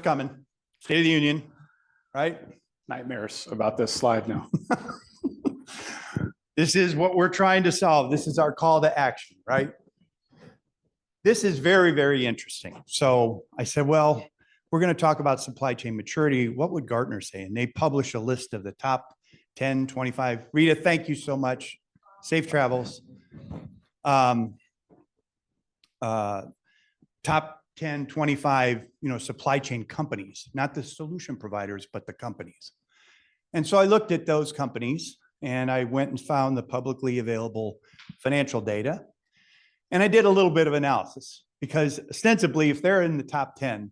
coming. State of the Union, right? Nightmares about this slide now. This is what we're trying to solve. This is our call to action, right? This is very, very interesting. So I said, well, we're going to talk about supply chain maturity. What would Gartner say? And they publish a list of the top 10, 25. Rita, thank you so much. Safe travels. Top 10, 25, supply chain companies, not the solution providers, but the companies. And so I looked at those companies and I went and found the publicly available financial data. And I did a little bit of analysis because ostensibly, if they're in the top 10,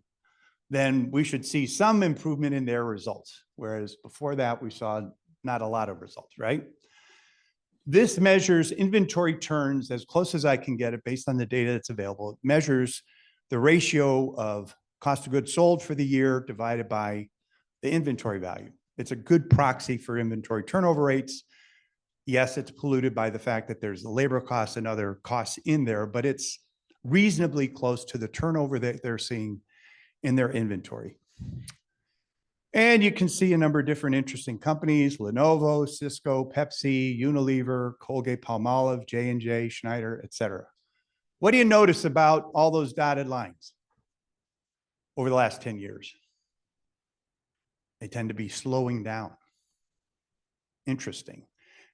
then we should see some improvement in their results. Whereas before that, we saw not a lot of results, right? This measures inventory turns as close as I can get it based on the data that's available. It measures the ratio of cost of goods sold for the year divided by the inventory value. It's a good proxy for inventory turnover rates. Yes, it's polluted by the fact that there's the labor costs and other costs in there, but it's reasonably close to the turnover that they're seeing in their inventory. And you can see a number of different interesting companies: Lenovo, Cisco, Pepsi, Unilever, Colgate-Palmolive, J&J, Schneider, et cetera. What do you notice about all those dotted lines over the last 10 years? They tend to be slowing down. Interesting.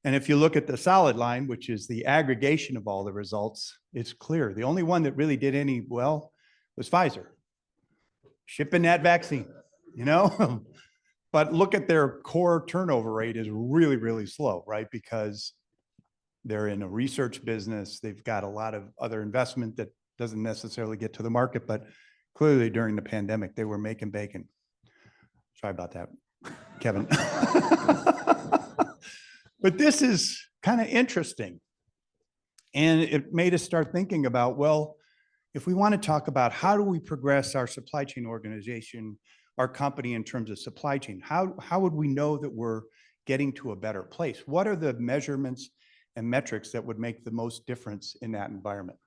And if you look at the solid line, which is the aggregation of all the results, it's clear. The only one that really did any well was Pfizer. Shipping that vaccine, But look at their core turnover rate is really, really slow, right? Because they're in a research business. They've got a lot of other investment that doesn't necessarily get to the market, but clearly during the pandemic, they were making bacon. Sorry about that, Kevin. But this is kind of interesting. And it made us start thinking about, well, if we want to talk about how do we progress our supply chain organization, our company in terms of supply chain, how would we know that we're getting to a better place? What are the measurements and metrics that would make the most difference in that environment?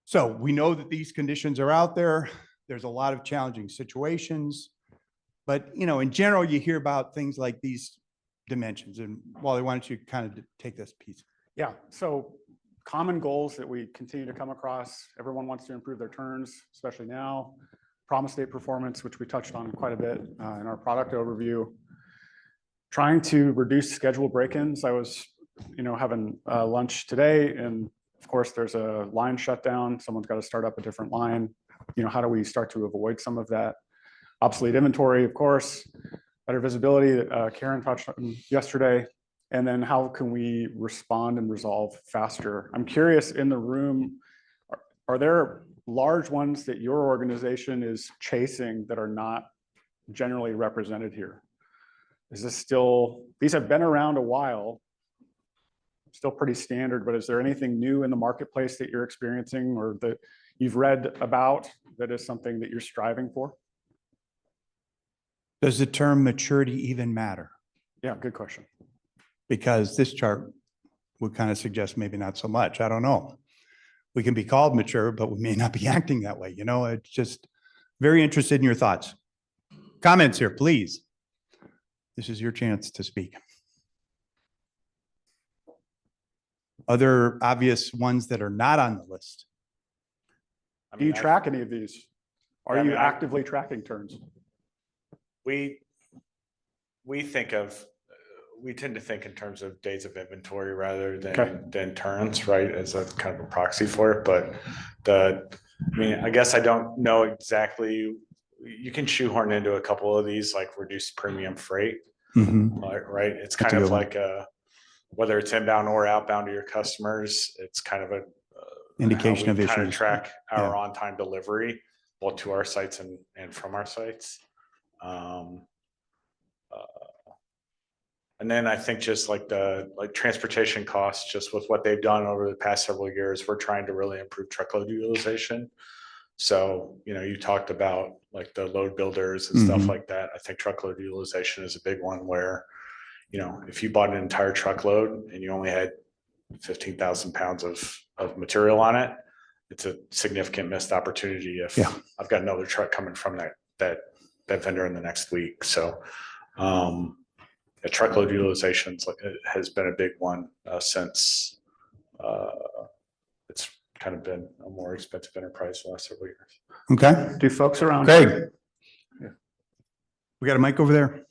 So we know that these conditions are out there. There's a lot of challenging situations. But, in general, you hear about things like these dimensions. And Wally, why don't you kind of take this piece? Yeah, so common goals that we continue to come across. Everyone wants to improve their turns, especially now. Promise date performance, which we touched on quite a bit in our product overview. Trying to reduce schedule break-ins. I was, having lunch today, and of course, there's a line shutdown. Someone's got to start up a different line. How do we start to avoid some of that? Obsolete inventory, of course. Better visibility that Karen touched on yesterday. And then how can we respond and resolve faster? I'm curious, in the room, are there large ones that your organization is chasing that are not generally represented here? Is this still, these have been around a while, still pretty standard, but is there anything new in the marketplace that you're experiencing or that you've read about that is something that you're striving for? Does the term maturity even matter? Yeah, good question. Because this chart would kind of suggest maybe not so much. I don't know. We can be called mature, but we may not be acting that way. It's just very interested in your thoughts. Comments here, please. This is your chance to speak. Other obvious ones that are not on the list. Do you track any of these? Are you actively tracking turns? We tend to think in terms of days of inventory rather than turns, right? As a kind of a proxy for it. But I guess I don't know exactly. You can shoehorn into a couple of these, like reduced premium freight, right? It's kind of like whether it's inbound or outbound to your customers, it's kind of a indication of issues. Kind of track our on-time delivery, both to our sites and from our sites. And then I think just like transportation costs, just with what they've done over the past several years, we're trying to really improve truckload utilization. So, you talked about like the load builders and stuff like that. I think truckload utilization is a big one where, if you bought an entire truckload and you only had 15,000 pounds of material on it, it's a significant missed opportunity if I've got another truck coming from that that vendor in the next week. So the truckload utilizations has been a big one since it's kind of been a more expensive enterprise the last several years. Okay, Do folks around? Greg. We got a mic over there.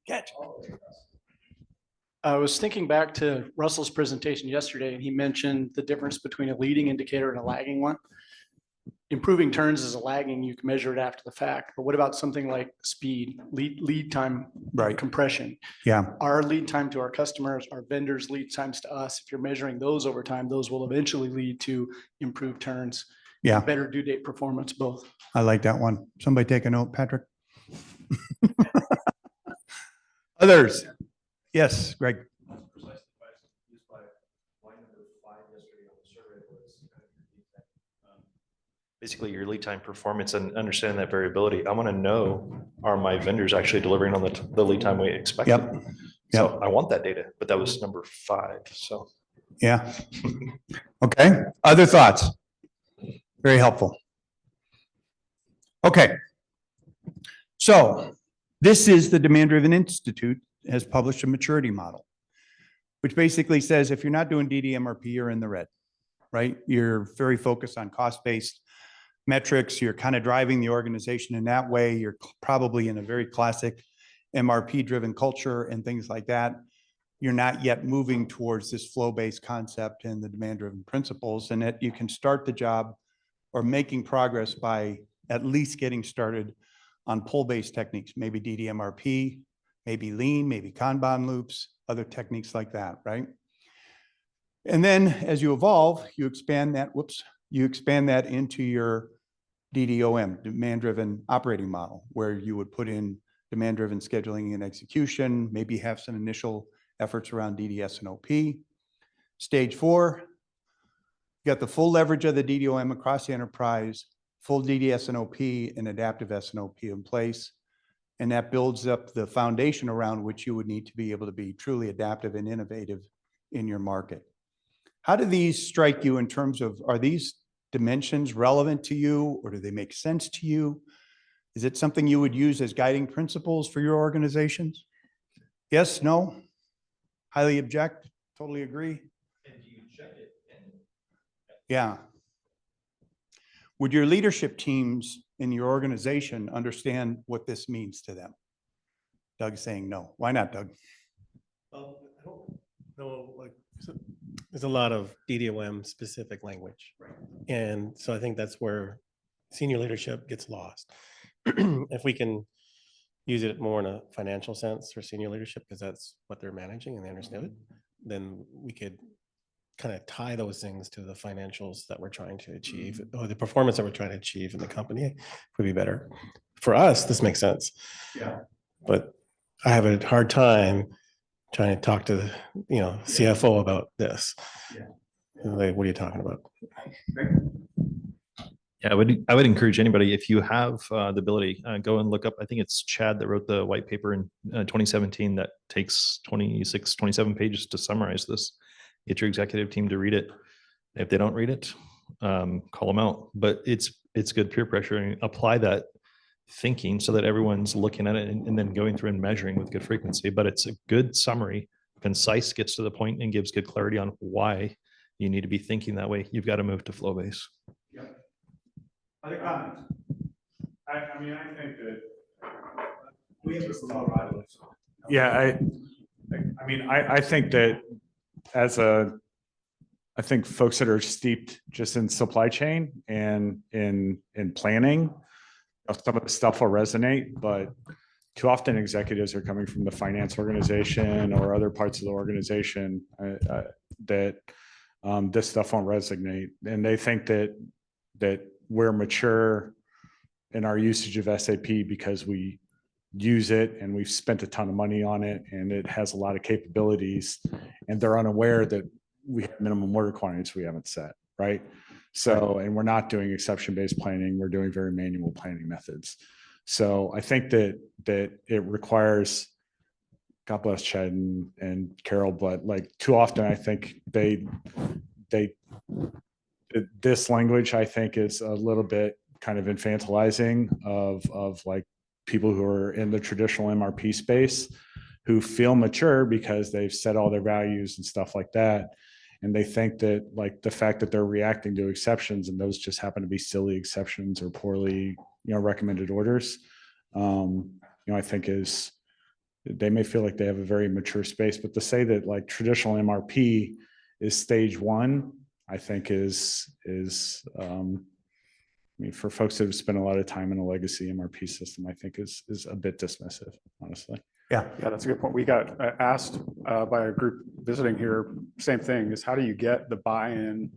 Catch. I was thinking back to Russell's presentation yesterday, and he mentioned the difference between a leading indicator and a lagging one. Improving turns is a lagging, you can measure it after the fact, but what about something like speed, lead time, Right. compression? Yeah. Our lead time to our customers, our vendors' lead times to us, if you're measuring those over time, those will eventually lead to improved turns. Yeah. Better due date performance, both. I like that one. Somebody take a note, Patrick. Others? Yes, Greg. Basically your lead time performance and understanding that variability. I want to know, are my vendors actually delivering on the lead time we expected? Yep. So I want that data, but that was number 5. So Yeah. Okay. Other thoughts? Very helpful. Okay. So this is the Demand Driven Institute has published a maturity model, which basically says if you're not doing DDMRP, you're in the red, right? You're very focused on cost-based metrics. You're kind of driving the organization in that way. You're probably in a very classic MRP-driven culture and things like that. You're not yet moving towards this flow-based concept and the demand-driven principles, and that you can start the job or making progress by at least getting started on pull-based techniques, maybe DDMRP, maybe lean, maybe Kanban loops, other techniques like that, right? And then as you evolve, you expand that, into your DDOM, demand-driven operating model, where you would put in demand-driven scheduling and execution, maybe have some initial efforts around DDS and OP. Stage 4, you got the full leverage of the DDOM across the enterprise, full DDS and OP and adaptive S and OP in place. And that builds up the foundation around which you would need to be able to be truly adaptive and innovative in your market. How do these strike you in terms of, are these dimensions relevant to you, or do they make sense to you? Is it something you would use as guiding principles for your organizations? Yes, no? Highly object, totally agree? and do you check it? Yeah. Would your leadership teams in your organization understand what this means to them? Doug's saying no. Why not, Doug? Well, I don't know, like, there's a lot of DDOM specific language. Right. And so I think that's where senior leadership gets lost. If we can use it more in a financial sense for senior leadership, because that's what they're managing and they understand it, then we could kind of tie those things to the financials that we're trying to achieve, or the performance that we're trying to achieve in the company would be better. For us, this makes sense. Yeah. But I have a hard time trying to talk to the, CFO about this. Yeah. Like, what are you talking about? Yeah, I would encourage anybody, if you have the ability, go and look up. I think it's Chad that wrote the white paper in 2017 that takes 26, 27 pages to summarize this. Get your executive team to read it. If they don't read it, call them out. But it's good peer pressure, and apply that thinking so that everyone's looking at it and then going through and measuring with good frequency. But it's a good summary, concise, gets to the point, and gives good clarity on why you need to be thinking that way. You've got to move to flow base. Yep. Other comments? I think that we have a yeah, I think that I think folks that are steeped just in supply chain and in planning, some of the stuff will resonate, but too often executives are coming from the finance organization or other parts of the organization that this stuff won't resonate. And they think that we're mature in our usage of SAP because we use it and we've spent a ton of money on it and it has a lot of capabilities, and they're unaware that we have minimum order quantities we haven't set, right? So, and we're not doing exception-based planning, we're doing very manual planning methods. So I think that it requires God bless Chad and Carol, but like too often, I think this language, I think, is a little bit kind of infantilizing of like people who are in the traditional MRP space who feel mature because they've set all their values and stuff like that. And they think that like the fact that they're reacting to exceptions and those just happen to be silly exceptions or poorly, recommended orders, I think is, they may feel like they have a very mature space, but to say that like traditional MRP is stage one, I think is for folks that have spent a lot of time in a legacy MRP system, I think is a bit dismissive, honestly. Yeah, that's a good point. We got asked by a group visiting here, same thing, is how do you get the buy-in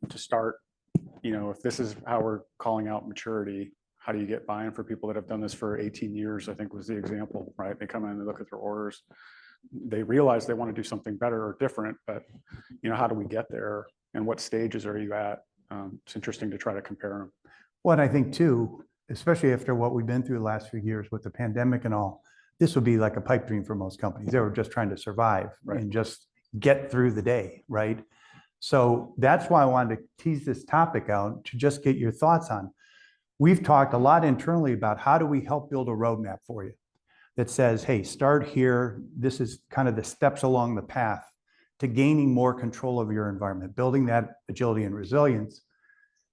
to start, if this is how we're calling out maturity, how do you get buy-in for people that have done this for 18 years, I think was the example, right? They come in and look at their orders. They realize they want to do something better or different, but how do we get there and what stages are you at? It's interesting to try to compare them. Well, I think too, especially after what we've been through the last few years with the pandemic and all, this would be like a pipe dream for most companies. They were just trying to survive and just get through the day, right? So that's why I wanted to tease this topic out to just get your thoughts on. We've talked a lot internally about how do we help build a roadmap for you that says, hey, start here. This is kind of the steps along the path to gaining more control of your environment, building that agility and resilience.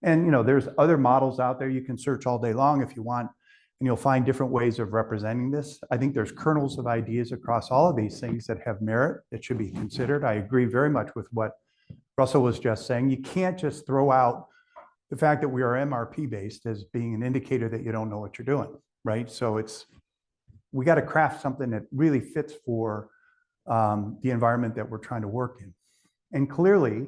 And there's other models out there you can search all day long if you want, and you'll find different ways of representing this. I think there's kernels of ideas across all of these things that have merit that should be considered. I agree very much with what Russell was just saying. You can't just throw out the fact that we are MRP based as being an indicator that you don't know what you're doing, right? So we got to craft something that really fits for the environment that we're trying to work in. And clearly,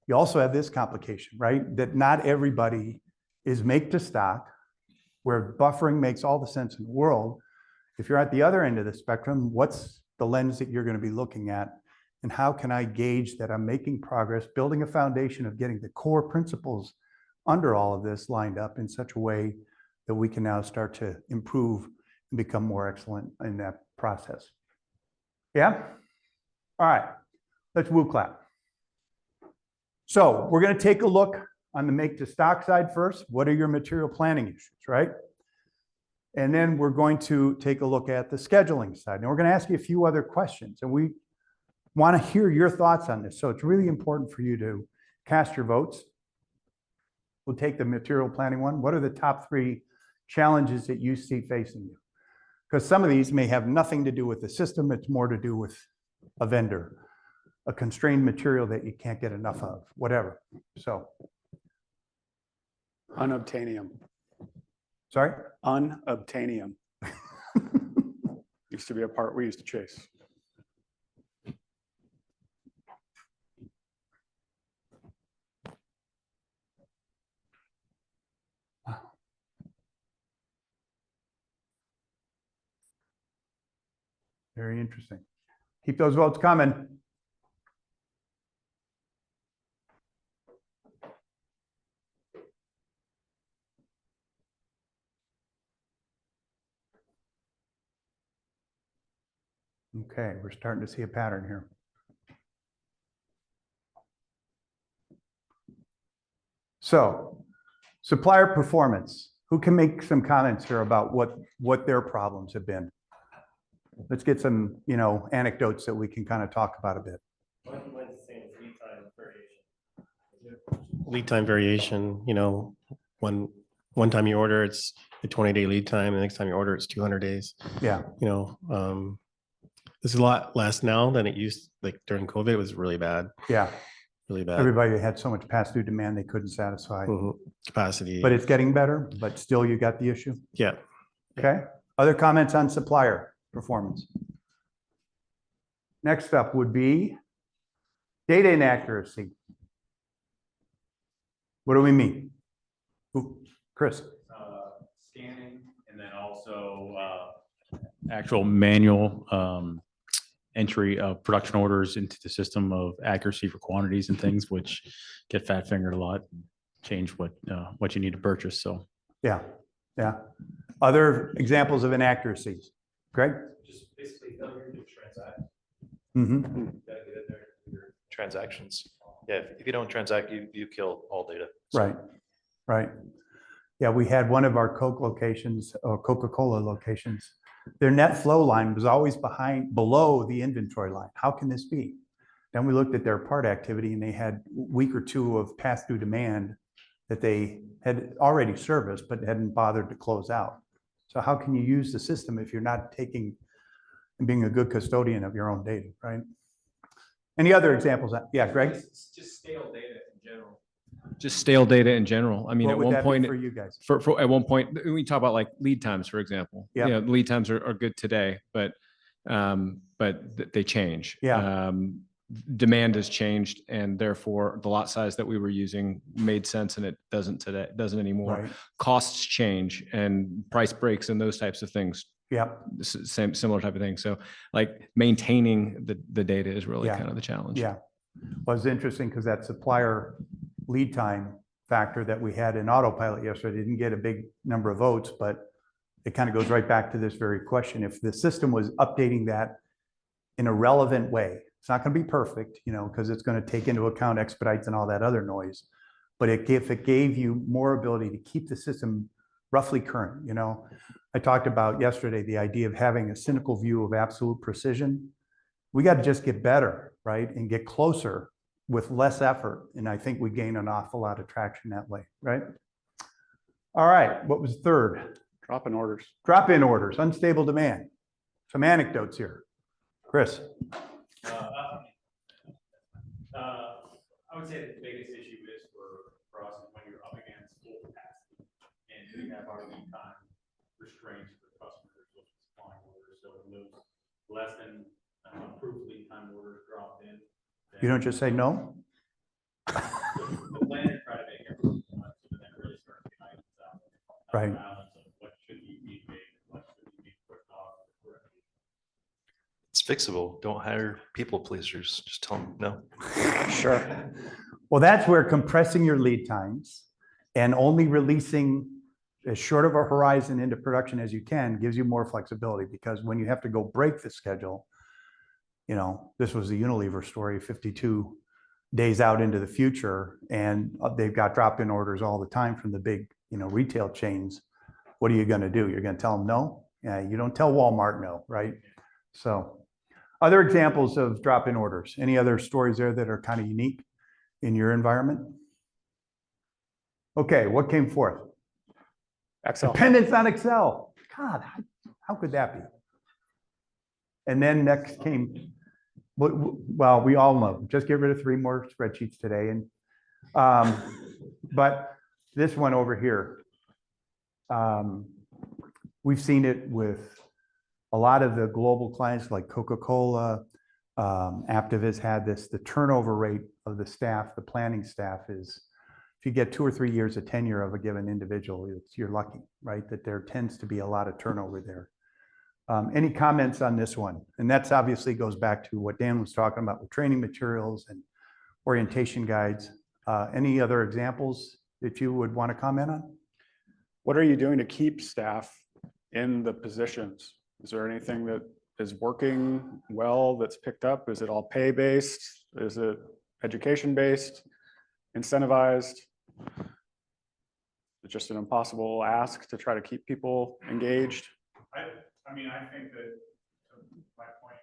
you also have this complication, right? That not everybody is make to stock, where buffering makes all the sense in the world. If you're at the other end of the spectrum, what's the lens that you're going to be looking at? And how can I gauge that I'm making progress, building a foundation of getting the core principles under all of this lined up in such a way that we can now start to improve and become more excellent in that process. Yeah? All right, let's woo clap. So we're going to take a look on the make to stock side first. What are your material planning issues, right? And then we're going to take a look at the scheduling side. And we're going to ask you a few other questions. And we want to hear your thoughts on this. So it's really important for you to cast your votes. We'll take the material planning one. What are the top 3 challenges that you see facing you? Because some of these may have nothing to do with the system. It's more to do with a vendor, a constrained material that you can't get enough of, whatever. So. Unobtainium. Sorry? Unobtainium. Used to be a part we used to chase. Very interesting. Keep those votes coming. Okay, we're starting to see a pattern here. So, supplier performance. Who can make some comments here about what their problems have been? Let's get some, anecdotes that we can kind of talk about a bit. Lead time variation, one time you order, it's a 20-day lead time. The next time you order, it's 200 days. Yeah. This is a lot less now than it used, like during COVID, it was really bad. Yeah. Really bad. Everybody had so much past due demand they couldn't satisfy. Capacity. But it's getting better, but still you got the issue. Yeah. Okay. Other comments on supplier performance? Next up would be data inaccuracy. What do we mean? Ooh, Chris. Scanning, and then also actual manual entry of production orders into the system of accuracy for quantities and things, which get fat fingered a lot, change what you need to purchase. So yeah. Other examples of inaccuracies. Greg? Just basically failure to transact. Mm-hmm. Gotta get in there, do your transactions. Yeah, if you don't transact, you kill all data. So- Right, right. Yeah, we had one of our Coke locations, or Coca-Cola locations. Their net flow line was always below the inventory line. How can this be? Then we looked at their part activity and they had a week or two of pass-through demand that they had already serviced, but hadn't bothered to close out. So how can you use the system if you're not taking and being a good custodian of your own data, right? Any other examples? Yeah, Greg? Just stale data in general. I mean, What at would one that be point, for you guys? at one point, we talk about like lead times, for example. Yeah. You know, lead times are good today, but they change. Yeah. Demand has changed, and therefore the lot size that we were using made sense, and it doesn't anymore. Right. Costs change, and price breaks, and those types of things. Yeah, Similar type of thing. So, like maintaining the data is really Yeah. kind of the challenge. yeah. Well, it's interesting because that supplier lead time factor that we had in autopilot yesterday didn't get a big number of votes, but it kind of goes right back to this very question. If the system was updating that in a relevant way, it's not going to be perfect, you know, because it's going to take into account expedites and all that other noise. But if it gave you more ability to keep the system roughly current, you know, I talked about yesterday the idea of having a cynical view of absolute precision. We got to just get better, right, and get closer with less effort. And I think we gain an awful lot of traction that way, right? All right, what was third? Drop in orders. Drop-in orders, unstable demand. Some anecdotes here. Chris? I would say the biggest issue is for us is when you're up against full capacity and we have our lead time restraints for customers with supplying orders. So when those less than approved lead time orders drop in. You don't just say no? The plan is try to make everything so that really start to get items out. Right. Balance of what should be being made, what should be being pushed off. It's fixable. Don't hire people pleasers. Just tell them no. Sure. Well, that's where compressing your lead times and only releasing as short of a horizon into production as you can gives you more flexibility, because when you have to go break the schedule, you know, this was the Unilever story, 52 days out into the future, and they've got drop-in orders all the time from the big, you know, retail chains. What are you going to do? You're going to tell them no? Yeah, you don't tell Walmart no, right? So other examples of drop-in orders. Any other stories there that are kind of unique in your environment? Okay, what came forth? Excel. Dependence on Excel. God, how could that be? And then next came, well, we all know, just get rid of 3 more spreadsheets today. And but this one over here, we've seen it with a lot of the global clients like Coca-Cola. Aptiv had this, the turnover rate of the staff, the planning staff is, if you get 2 or 3 years of tenure of a given individual, you're lucky, right? That there tends to be a lot of turnover there. Any comments on this one? And that's obviously goes back to what Dan was talking about with training materials and orientation guides. Any other examples that you would want to comment on? What are you doing to keep staff in the positions? Is there anything that is working well that's picked up? Is it all pay-based? Is it education-based, incentivized? It's just an impossible ask to try to keep people engaged. I mean, I think that, to my point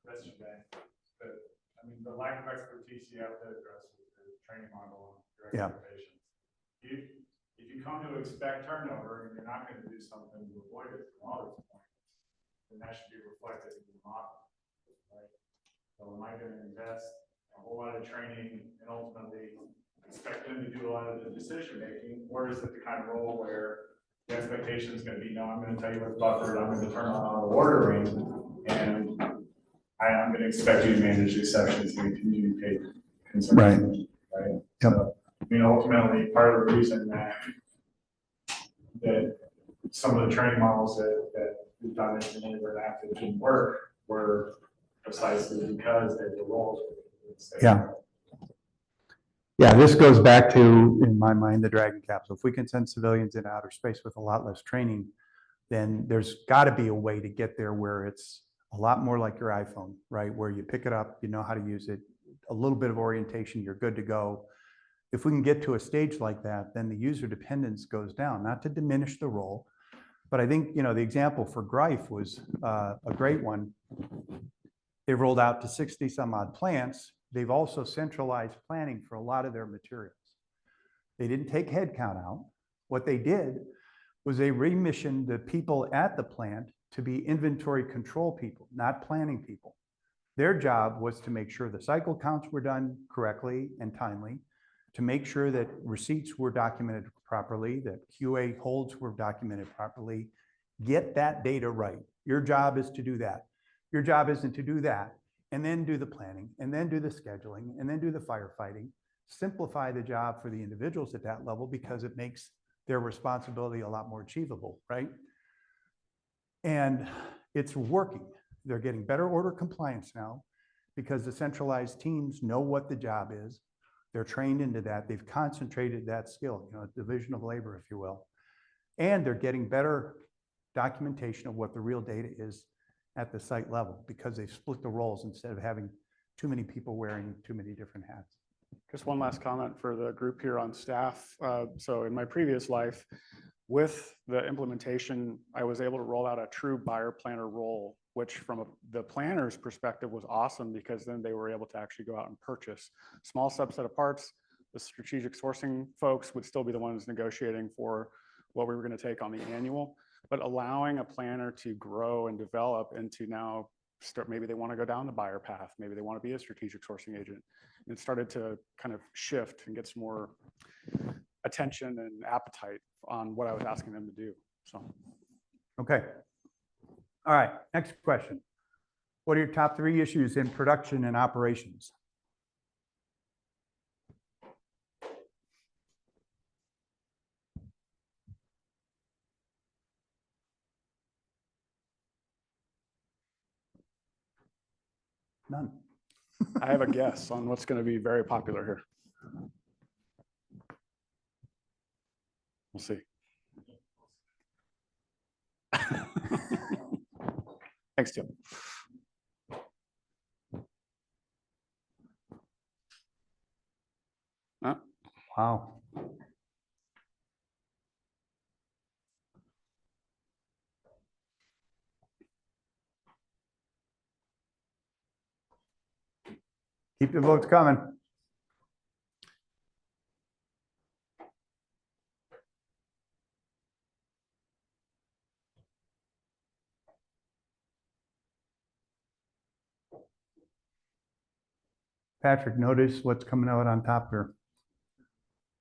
yesterday, that, I mean, the lack of expertise you have to address with the training model and your Yeah. expectations. If you come to expect turnover and you're not going to do something to avoid it from all those points, then that should be reflected in the model, right? So am I going to invest a whole lot of training and ultimately expect them to do a lot of the decision making, or is it the kind of role where the expectation is going to be, no, I'm going to tell you what's buffered, I'm going to turn on the ordering, and I'm going to expect you to manage these sections and communicate concerns. Right. Yep. So, I mean, ultimately, part of the reason that some of the training models that we've done in Leasure and Active didn't work were precisely because they were roles. Yeah. Yeah, this goes back to, in my mind, the Dragon capsule. If we can send civilians into outer space with a lot less training, then there's got to be a way to get there where it's a lot more like your iPhone, right? Where you pick it up, you know how to use it, a little bit of orientation, you're good to go. If we can get to a stage like that, then the user dependence goes down, not to diminish the role. But I think, the example for Greif was a great one. They rolled out to 60 some odd plants. They've also centralized planning for a lot of their materials. They didn't take headcount out. What they did was they remissioned the people at the plant to be inventory control people, not planning people. Their job was to make sure the cycle counts were done correctly and timely, to make sure that receipts were documented properly, that QA holds were documented properly. Get that data right. Your job is to do that. Your job isn't to do that and then do the planning and then do the scheduling and then do the firefighting. Simplify the job for the individuals at that level because it makes their responsibility a lot more achievable, right? And it's working. They're getting better order compliance now because the centralized teams know what the job is. They're trained into that. They've concentrated that skill, division of labor, if you will. And they're getting better documentation of what the real data is at the site level because they've split the roles instead of having too many people wearing too many different hats. Just one last comment for the group here on staff. So in my previous life, with the implementation, I was able to roll out a true buyer planner role, which from the planner's perspective was awesome because then they were able to actually go out and purchase small subset of parts. The strategic sourcing folks would still be the ones negotiating for what we were going to take on the annual, but allowing a planner to grow and develop into now start, maybe they want to go down the buyer path, maybe they want to be a strategic sourcing agent. And it started to kind of shift and get some more attention and appetite on what I was asking them to do. So, okay. All right, next question. What are your top 3 issues in production and operations? None. I have a guess on what's going to be very popular here. We'll see. Thanks, Tim. Wow. Keep the votes coming. Patrick, notice what's coming out on top here.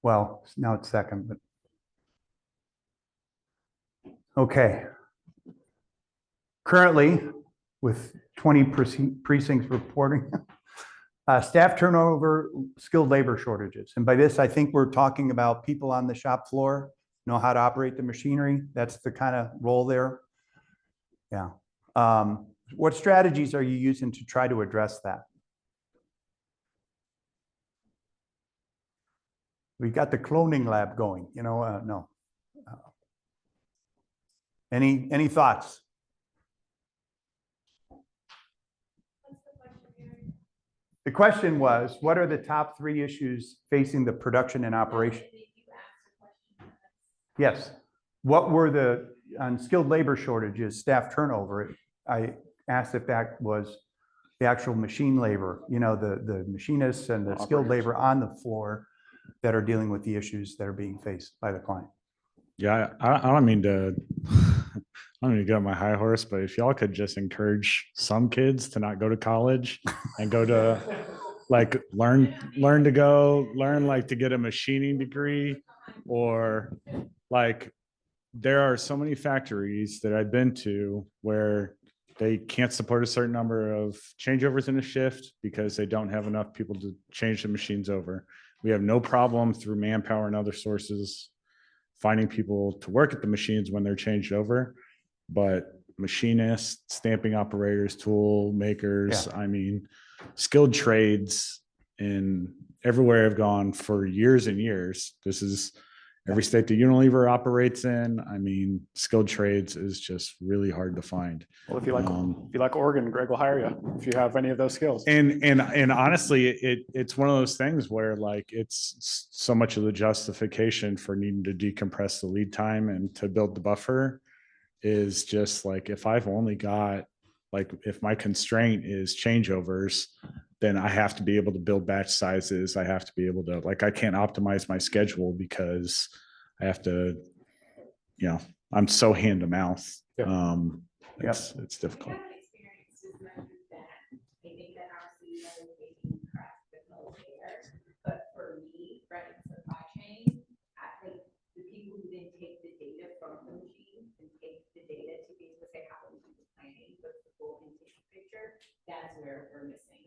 Well, now it's second, but. Okay. Currently, with 20 precincts reporting, staff turnover, skilled labor shortages. And by this, I think we're talking about people on the shop floor, know how to operate the machinery. That's the kind of role there. Yeah. What strategies are you using to try to address that? We got the cloning lab going, no. Any thoughts? The question was, what are the top 3 issues facing the production and operation? Yes. What were on skilled labor shortages, staff turnover? I asked if that was the actual machine labor, the machinists and the skilled labor on the floor that are dealing with the issues that are being faced by the client. Yeah, I don't mean to get on my high horse, but if y'all could just encourage some kids to not go to college and go to learn to get a machining degree, or there are so many factories that I've been to where they can't support a certain number of changeovers in a shift because they don't have enough people to change the machines over. We have no problem through manpower and other sources finding people to work at the machines when they're changed over, but machinists, stamping operators, tool makers, skilled trades in everywhere I've gone for years and years. This is every state that Unilever operates in. I mean, skilled trades is just really hard to find. Well, if you like Oregon, Greg will hire you if you have any of those skills. And honestly, it's one of those things where like it's so much of the justification for needing to decompress the lead time and to build the buffer is just like, if I've only got, like, if my constraint is changeovers, then I have to be able to build batch sizes. I have to be able to, like, I can't optimize my schedule because I have to, you know, I'm so hand to mouth. Yep. It's difficult. But for me, running supply chain, I think the people who then take the data from the machine and take the data to be able to say, how do we do the planning, what's the full intake picture, that's where we're missing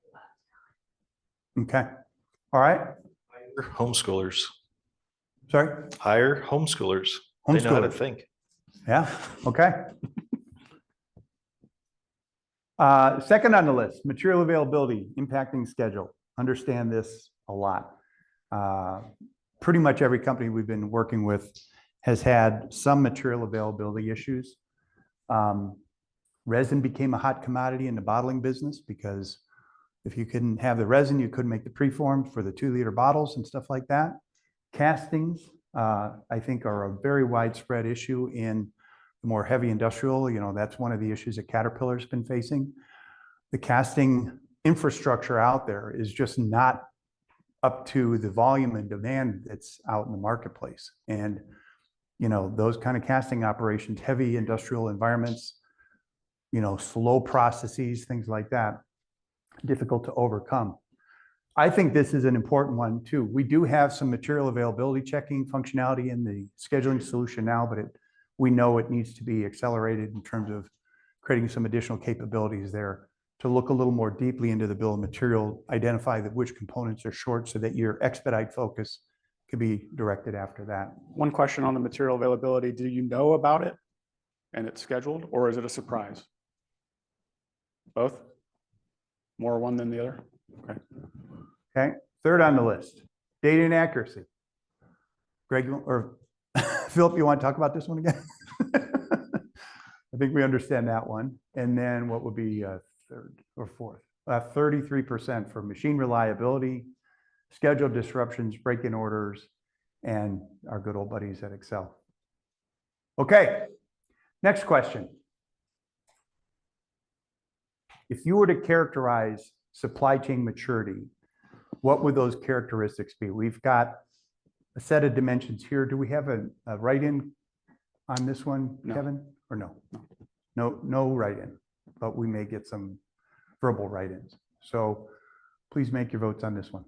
a lot of time. Okay. All right. Hire homeschoolers. Sorry. Hire homeschoolers. They know how to Homeschoolers. think. Yeah. Okay. Second on the list, material availability impacting schedule. Understand this a lot. Pretty much every company we've been working with has had some material availability issues. Resin became a hot commodity in the bottling business because if you couldn't have the resin, you couldn't make the preforms for the 2-liter bottles and stuff like that. Castings, I think, are a very widespread issue in the more heavy industrial. You know, that's one of the issues that Caterpillar's been facing. The casting infrastructure out there is just not up to the volume and demand that's out in the marketplace. And, you know, those kind of casting operations, heavy industrial environments, you know, slow processes, things like that, difficult to overcome. I think this is an important one too. We do have some material availability checking functionality in the scheduling solution now, but we know it needs to be accelerated in terms of creating some additional capabilities there to look a little more deeply into the bill of material, identify which components are short so that your expedite focus could be directed after that. One question on the material availability. Do you know about it and it's scheduled, or is it a surprise? Both? More one than the other? Okay. Okay. Third on the list, data inaccuracy. Greg, or Philip, you want to talk about this one again? I think we understand that one. And then what would be third or fourth? 33% for machine reliability, schedule disruptions, break-in orders, and our good old buddies at Excel. Okay, next question. If you were to characterize supply chain maturity, what would those characteristics be? We've got a set of dimensions here. Do we have a write-in on this one, No. Kevin, or no? No write-in, but we may get some verbal write-ins. So please make your votes on this one.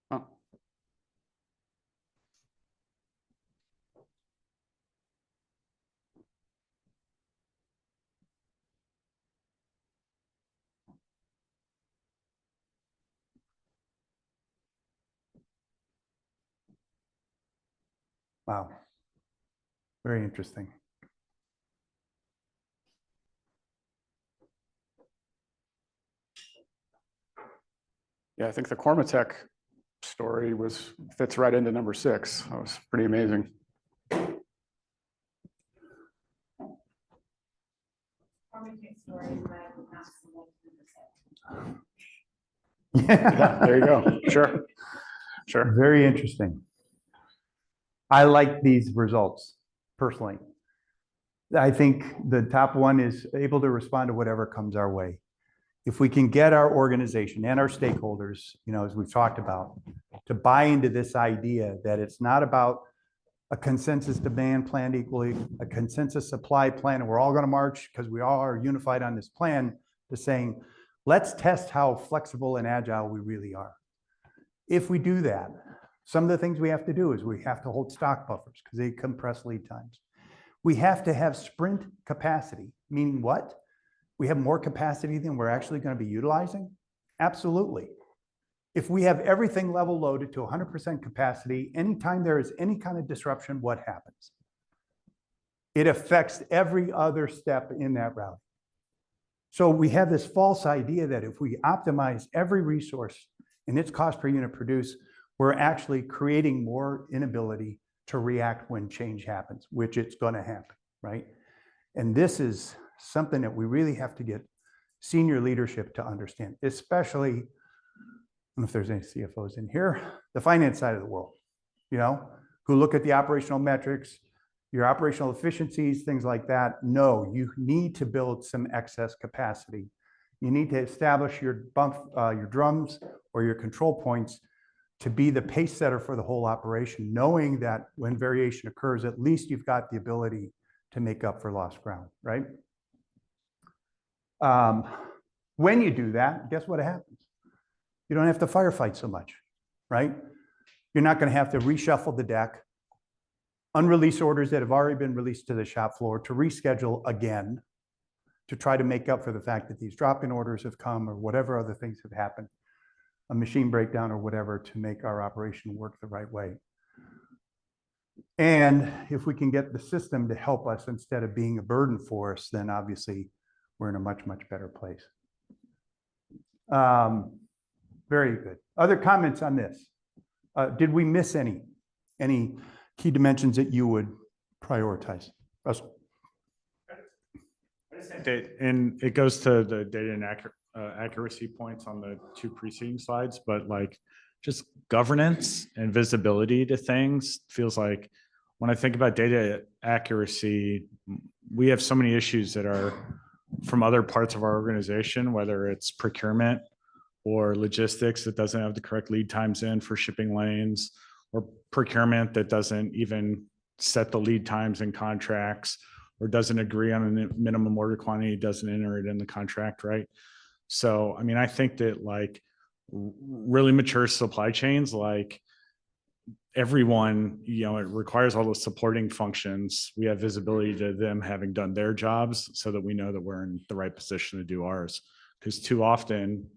Oh. Wow. Very interesting. Yeah, I think the Cormatech story fits right into number 6. That was pretty amazing. Yeah, there you go. Sure. Sure. Very interesting. I like these results personally. I think the top one is able to respond to whatever comes our way. If we can get our organization and our stakeholders, you know, as we've talked about, to buy into this idea that it's not about a consensus demand plan equally, a consensus supply plan, and we're all going to march because we all are unified on this plan, to saying, let's test how flexible and agile we really are. If we do that, some of the things we have to do is we have to hold stock buffers because they compress lead times. We have to have sprint capacity, meaning what? We have more capacity than we're actually going to be utilizing? Absolutely. If we have everything level loaded to 100% capacity, anytime there is any kind of disruption, what happens? It affects every other step in that route. So we have this false idea that if we optimize every resource and its cost per unit produced, we're actually creating more inability to react when change happens, which it's going to happen, right? And this is something that we really have to get senior leadership to understand, especially, I don't know if there's any CFOs in here, the finance side of the world, who look at the operational metrics, your operational efficiencies, things like that. No, you need to build some excess capacity. You need to establish your drums or your control points to be the pace setter for the whole operation, knowing that when variation occurs, at least you've got the ability to make up for lost ground, right? When you do that, guess what happens? You don't have to firefight so much, right? You're not going to have to reshuffle the deck, unrelease orders that have already been released to the shop floor, to reschedule again, to try to make up for the fact that these drop-in orders have come or whatever other things have happened, a machine breakdown or whatever, to make our operation work the right way. And if we can get the system to help us instead of being a burden for us, then obviously we're in a much, much better place. Very good. Other comments on this? Did we miss any key dimensions that you would prioritize? Russell? I just think that, and it goes to the data and accuracy points on the two preceding slides, but like just governance and visibility to things feels like when I think about data accuracy, we have so many issues that are from other parts of our organization, whether it's procurement or logistics that doesn't have the correct lead times in for shipping lanes, or procurement that doesn't even set the lead times in contracts, or doesn't agree on a minimum order quantity, doesn't enter it in the contract, right? So, I mean, I think that like really mature supply chains, like everyone, it requires all those supporting functions. We have visibility to them having done their jobs so that we know that we're in the right position to do ours. Because too often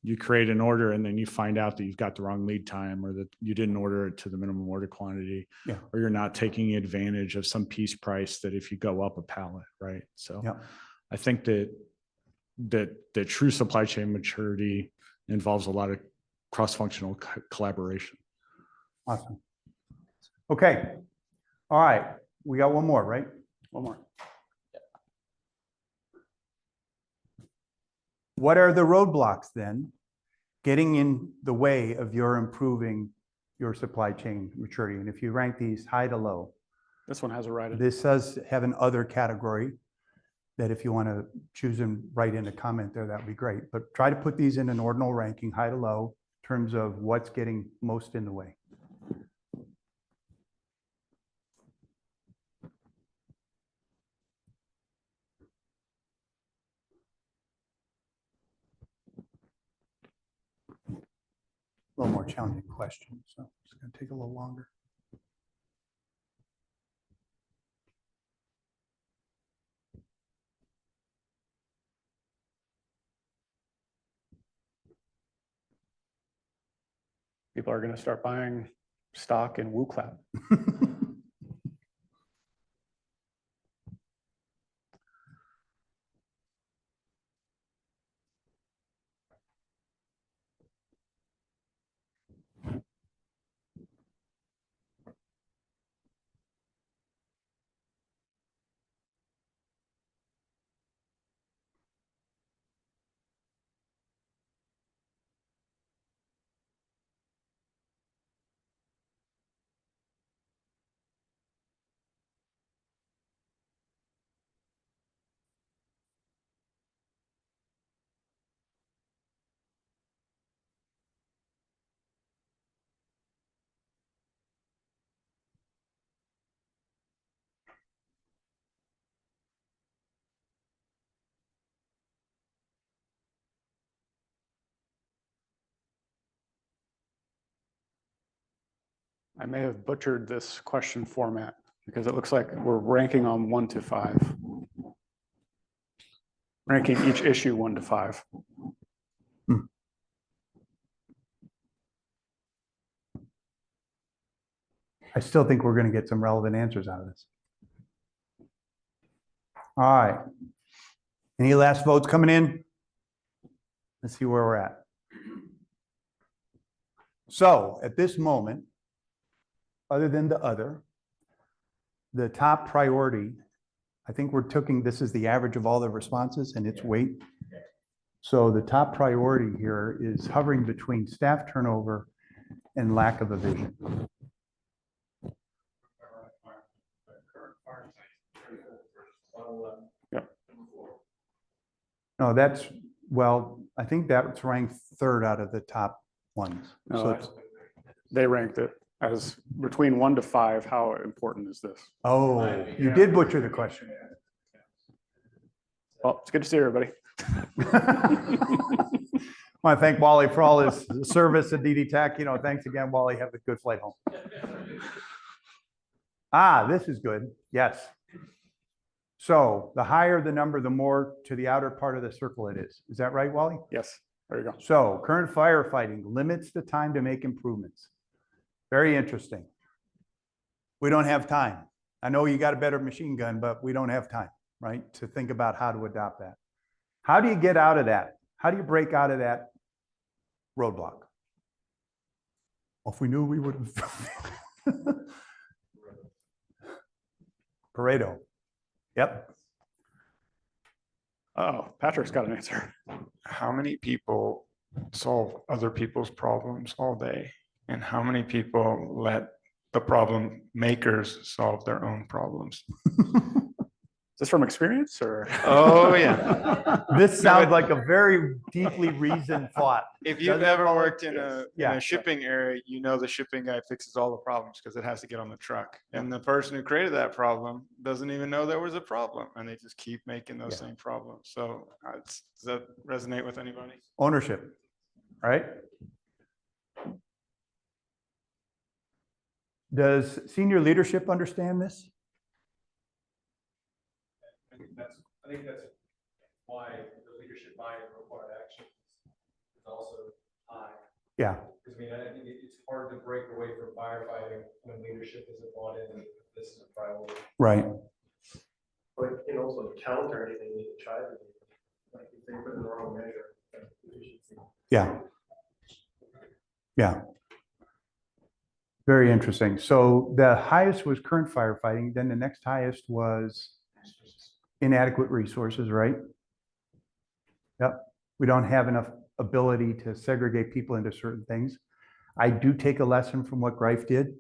you create an order and then you find out that you've got the wrong lead time, or that you didn't order it to the minimum order quantity, or you're not taking advantage of some piece price that if you go up a pallet, right? So I think that true supply chain maturity involves a lot of cross-functional collaboration. Awesome. Okay. All right. We got one more, right? One more. What are the roadblocks then getting in the way of your improving your supply chain maturity? And if you rank these high to low, This one has a right. this does have an other category that if you want to choose and write in a comment there, that would be great. But try to put these in an ordinal ranking, high to low, in terms of what's getting most in the way. A little more challenging question, so it's going to take a little longer. People are going to start buying stock in WooCloud. I may have butchered this question format because it looks like we're ranking on 1 to 5. Ranking each issue 1 to 5. I still think we're going to get some relevant answers out of this. All right. Any last votes coming in? Let's see where we're at. So at this moment, other than the top priority, I think we're taking, this is the average of all the responses and its weight. So the top priority here is hovering between staff turnover and lack of a vision. No, that's, well, I think that's ranked third out of the top ones. No, So it's, they ranked it as between 1 to 5. How important is this? oh, you did butcher the question. Well, it's good to see everybody. I want to thank Wally for all his service at DD Tech. You know, thanks again, Wally. Have a good flight home. Ah, this is good. Yes. So the higher the number, the more to the outer part of the circle it is. Is that right, Wally? Yes, there you go. So current firefighting limits the time to make improvements. Very interesting. We don't have time. I know you got a better machine gun, but we don't have time, right? To think about how to adopt that. How do you get out of that? How do you break out of that roadblock? Well, if we knew, we would have. Pareto. Yep. Oh, Patrick's got an answer. How many people solve other people's problems all day? And how many people let the problem makers solve their own problems? Is this from experience or? Oh, yeah. This sounds like a very deeply reasoned thought. If you've Doesn't ever follow? worked in Yeah. a shipping area, you know the shipping guy fixes all the problems because it has to get on the truck. And the person who created that problem doesn't even know there was a problem, and they just keep making those same problems. So does that resonate with anybody? Ownership, right? Does senior leadership understand this? I think that's why the leadership buy-in required action is also high. Yeah. Because I mean, I think it's hard to break away from firefighting when leadership isn't bought in and this is a priority. Right. But it can also counter anything you try to do. Like if they put in the wrong measure. Yeah. Yeah. Very interesting. So the highest was current firefighting. Then the next highest was inadequate resources, right? Yep. We don't have enough ability to segregate people into certain things. I do take a lesson from what Greif did.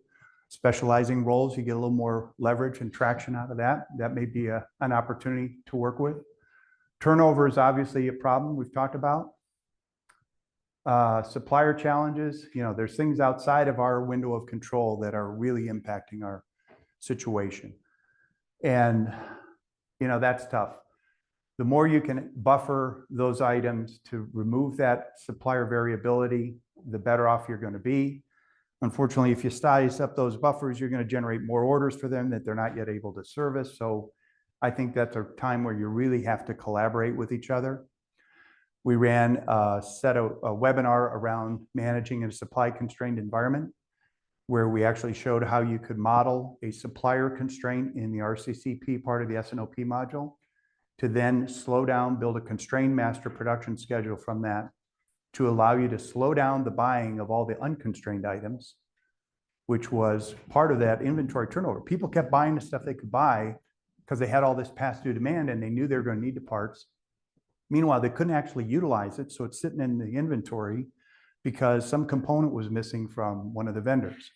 Specializing roles, you get a little more leverage and traction out of that. That may be an opportunity to work with. Turnover is obviously a problem we've talked about. Supplier challenges, you know, there's things outside of our window of control that are really impacting our situation. And, you know, that's tough. The more you can buffer those items to remove that supplier variability, the better off you're going to be. Unfortunately, if you size up those buffers, you're going to generate more orders for them that they're not yet able to service. So I think that's a time where you really have to collaborate with each other. We ran a webinar around managing in a supply constrained environment, where we actually showed how you could model a supplier constraint in the RCCP part of the S&OP module to then slow down, build a constrained master production schedule from that to allow you to slow down the buying of all the unconstrained items, which was part of that inventory turnover. People kept buying the stuff they could buy because they had all this past due demand and they knew they were going to need the parts. Meanwhile, they couldn't actually utilize it, so it's sitting in the inventory because some component was missing from one of the vendors.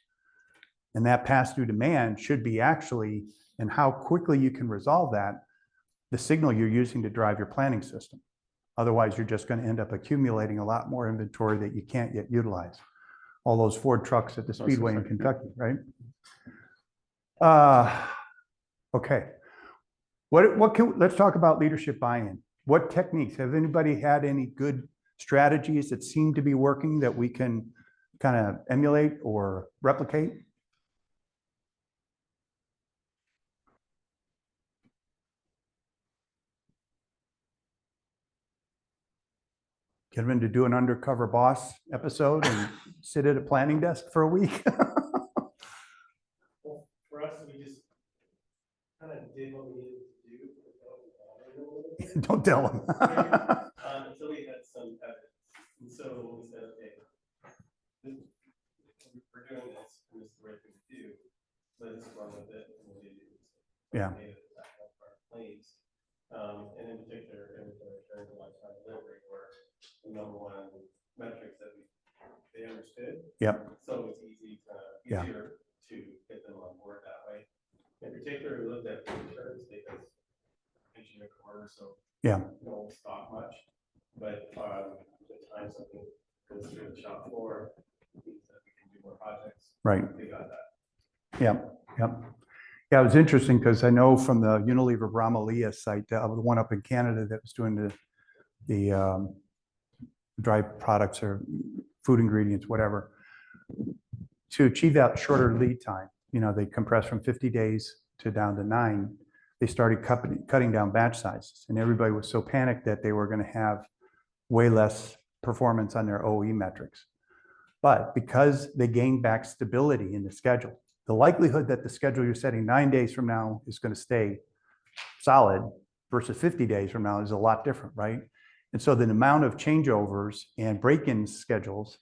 And that past due demand should be actually, and how quickly you can resolve that, the signal you're using to drive your planning system. Otherwise, you're just going to end up accumulating a lot more inventory that you can't yet utilize. All those Ford trucks at the Speedway in Kentucky, right? Okay. Let's talk about leadership buy-in. What techniques? Have anybody had any good strategies that seem to be working that we can kind of emulate or replicate? Get them to do an undercover boss episode and sit at a planning desk for a week. Well, for us, we just kind of did what we needed to do. Don't tell them. Until we had some evidence. And so we said, okay, we're doing this, and this is the right thing to do. Let's run with it. And we'll do this. Yeah. Claims. And in particular, inventory turns and lifetime delivery were the number one metrics that they understood. Yep. So it's easier to get them on board that way. In particular, we looked at returns because a quarter, so Yeah. you don't stop much. But the time something goes through the shop floor, means that we can do more projects. Right. We got that. Yep. Yep. Yeah, it was interesting because I know from the Unilever Brahmalia site, the one up in Canada that was doing the dry products or food ingredients, whatever, to achieve that shorter lead time. You know, they compressed from 50 days to down to 9. They started cutting down batch sizes, and everybody was so panicked that they were going to have way less performance on their OE metrics. But because they gained back stability in the schedule, the likelihood that the schedule you're setting 9 days from now is going to stay solid versus 50 days from now is a lot different, right? And so the amount of changeovers and break-in schedules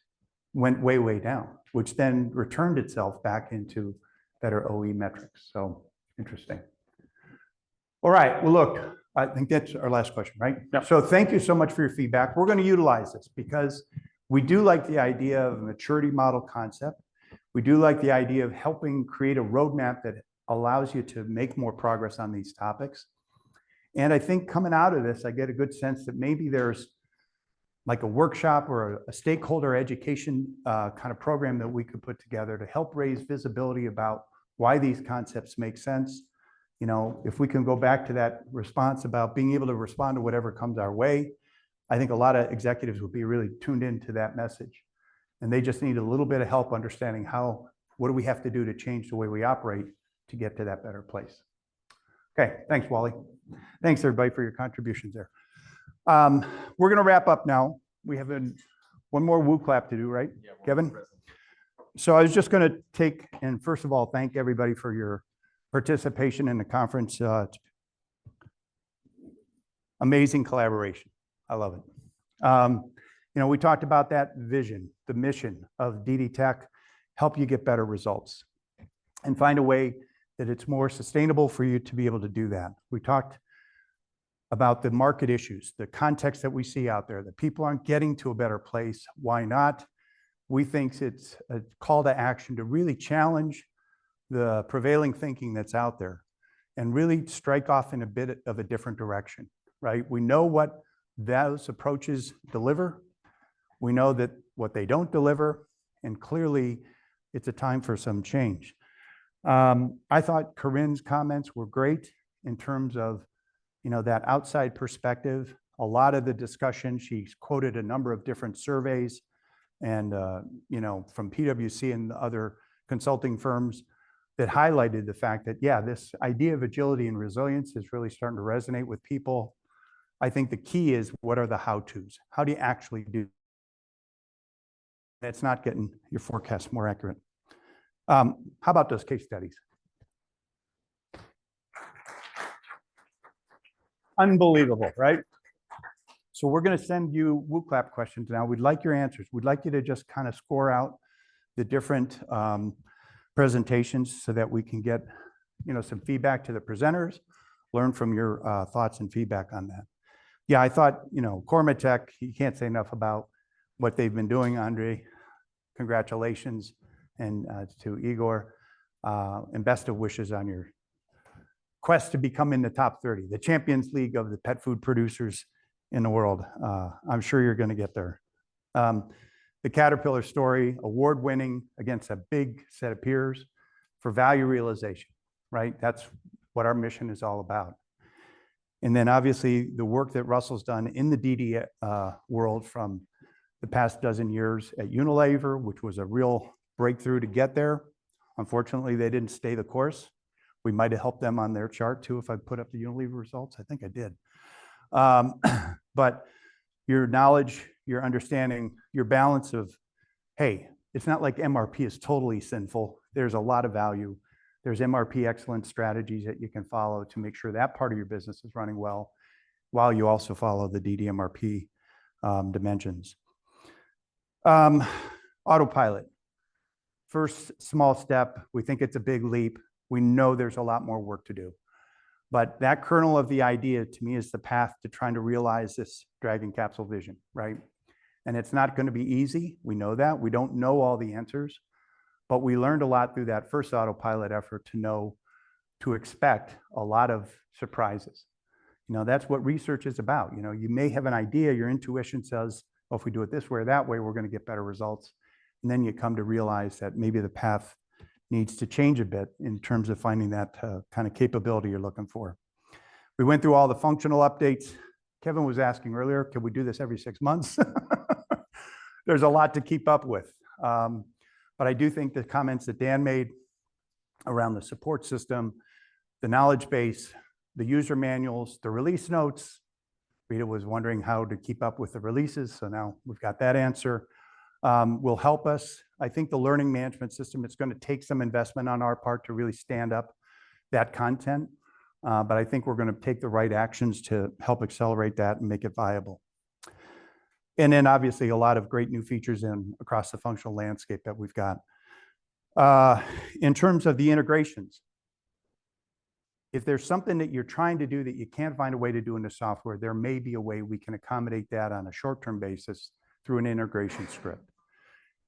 went way, way down, which then returned itself back into better OE metrics. So interesting. All right, well, look, I think that's our last question, right? Yep. So thank you so much for your feedback. We're going to utilize this because we do like the idea of a maturity model concept. We do like the idea of helping create a roadmap that allows you to make more progress on these topics. And I think coming out of this, I get a good sense that maybe there's like a workshop or a stakeholder education kind of program that we could put together to help raise visibility about why these concepts make sense. You know, if we can go back to that response about being able to respond to whatever comes our way, I think a lot of executives would be really tuned into that message. And they just need a little bit of help understanding what do we have to do to change the way we operate to get to that better place. Okay, thanks, Wally. Thanks, everybody, for your contributions there. We're going to wrap up now. We have one more woo clap to do, right, Kevin? So I was just going to take and first of all, thank everybody for your participation in the conference. Amazing collaboration. I love it. You know, we talked about that vision, the mission of DD Tech, help you get better results and find a way that it's more sustainable for you to be able to do that. We talked about the market issues, the context that we see out there, that people aren't getting to a better place. Why not? We think it's a call to action to really challenge the prevailing thinking that's out there and really strike off in a bit of a different direction, right? We know what those approaches deliver. We know that what they don't deliver, and clearly it's a time for some change. I thought Corinne's comments were great in terms of, you know, that outside perspective. A lot of the discussion, she quoted a number of different surveys and, you know, from PwC and other consulting firms that highlighted the fact that, yeah, this idea of agility and resilience is really starting to resonate with people. I think the key is, what are the how-tos? How do you actually do? It's not getting your forecast more accurate. How about those case studies? Unbelievable, right? So we're going to send you woo clap questions now. We'd like your answers. We'd like you to just kind of score out the different presentations so that we can get, you know, some feedback to the presenters, learn from your thoughts and feedback on that. Yeah, I thought, you know, Cormatech, you can't say enough about what they've been doing, Andre. Congratulations, and to Igor, and best of wishes on your quest to become in the top 30, the Champions League of the pet food producers in the world. I'm sure you're going to get there. The Caterpillar story, award-winning against a big set of peers for value realization, right? That's what our mission is all about. And then obviously the work that Russell's done in the DD world from the past dozen years at Unilever, which was a real breakthrough to get there. Unfortunately, they didn't stay the course. We might have helped them on their chart too if I put up the Unilever results. I think I did. But your knowledge, your understanding, your balance of, hey, it's not like MRP is totally sinful. There's a lot of value. There's MRP excellence strategies that you can follow to make sure that part of your business is running well. while you also follow the DDMRP dimensions. Autopilot. First small step. We think it's a big leap. We know there's a lot more work to do. But that kernel of the idea to me is the path to trying to realize this Dragon capsule vision, right? And it's not going to be easy. We know that. We don't know all the answers, but we learned a lot through that first autopilot effort to know, to expect a lot of surprises. That's what research is about. You may have an idea, your intuition says, oh, if we do it this way or that way, we're going to get better results. And then you come to realize that maybe the path needs to change a bit in terms of finding that kind of capability you're looking for. We went through all the functional updates. Kevin was asking earlier, can we do this every 6 months? There's a lot to keep up with. But I do think the comments that Dan made around the support system, the knowledge base, the user manuals, the release notes. Rita was wondering how to keep up with the releases, so now we've got that answer. Will help us. I think the learning management system, it's going to take some investment on our part to really stand up that content. But I think we're going to take the right actions to help accelerate that and make it viable. And then obviously a lot of great new features across the functional landscape that we've got. In terms of the integrations, if there's something that you're trying to do that you can't find a way to do in the software, there may be a way we can accommodate that on a short-term basis through an integration script.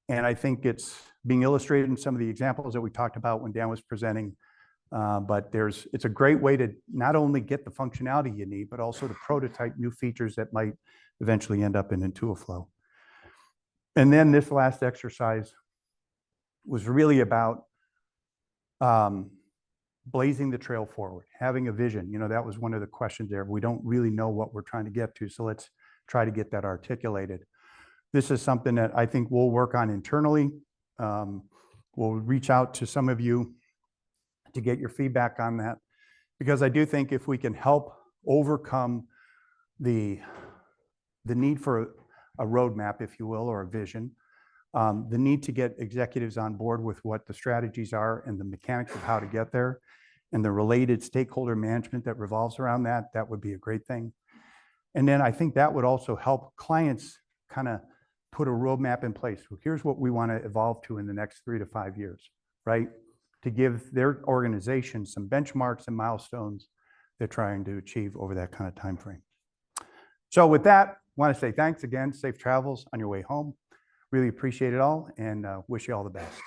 And I think it's being illustrated in some of the examples that we talked about when Dan was presenting. But it's a great way to not only get the functionality you need, but also to prototype new features that might eventually end up in Intuiflow. And then this last exercise was really about blazing the trail forward, having a vision. That was one of the questions there. We don't really know what we're trying to get to, so let's try to get that articulated. This is something that I think we'll work on internally. We'll reach out to some of you to get your feedback on that, because I do think if we can help overcome the need for a roadmap, if you will, or a vision, the need to get executives on board with what the strategies are and the mechanics of how to get there, and the related stakeholder management that revolves around that, that would be a great thing. And then I think that would also help clients kind of put a roadmap in place. Well, here's what we want to evolve to in the next 3 to 5 years, right? To give their organization some benchmarks and milestones they're trying to achieve over that kind of time frame. So with that, I want to say thanks again. Safe travels on your way home. Really appreciate it all, and wish you all the best.